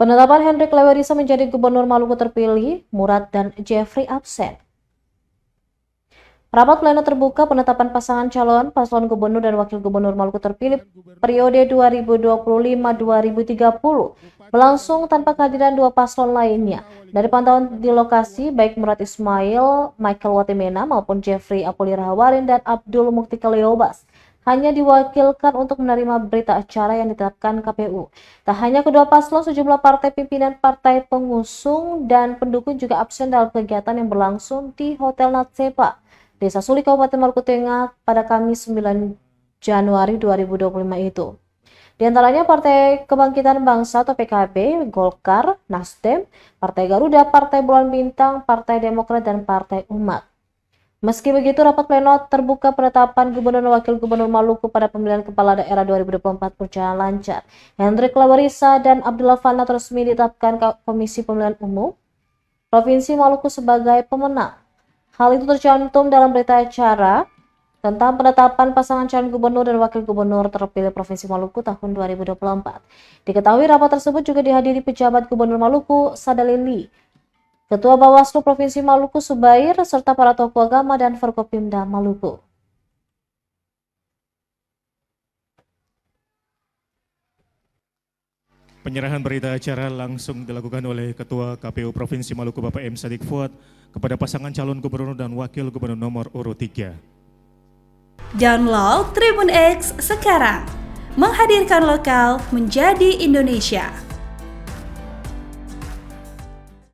Penetapan Hendrik Lewerisa menjadi Gubernur Maluku terpilih, Murad dan Jeffrey absen. Rapat pleno terbuka penetapan pasangan calon paslon gubernur dan wakil gubernur Maluku terpilih periode 2025-2030 berlangsung tanpa kehadiran dua paslon lainnya. Dari pantauan di lokasi, baik Murad Ismail, Michael Watimena maupun Jeffrey Apolirahawarin dan Abdul Muktika Leobas hanya diwakilkan untuk menerima berita acara yang ditetapkan KPU. Tak hanya kedua paslon, sejumlah partai pimpinan partai pengusung dan pendukung juga absen dalam kegiatan yang berlangsung di Hotel Natsepa, Desa Suli, Kabupaten Maluku Tengah pada Kamis 9 Januari 2025 itu. Di antaranya Partai Kebangkitan Bangsa atau PKB, Golkar, Nasdem, Partai Garuda, Partai Bulan Bintang, Partai Demokrat, dan Partai Umat. Meski begitu, rapat pleno terbuka penetapan Gubernur dan Wakil Gubernur Maluku pada pemilihan Kepala Daerah 2024 berjalan lancar. Hendrik Lewerisa dan Abdullah Fanat resmi ditetapkan Komisi Pemilihan Umum Provinsi Maluku sebagai pemenang. Hal itu tercantum dalam berita acara tentang penetapan pasangan calon gubernur dan wakil gubernur terpilih Provinsi Maluku tahun 2024. Diketahui rapat tersebut juga dihadiri pejabat Gubernur Maluku Sadalili, Ketua Bawaslu Provinsi Maluku Subair, serta para tokoh agama dan Forkopimda Maluku. Penyerahan berita acara langsung dilakukan oleh Ketua KPU Provinsi Maluku Bapak M. Sadik Fuad kepada pasangan calon gubernur dan wakil gubernur nomor urut 3. Download Tribun X sekarang, menghadirkan lokal menjadi Indonesia.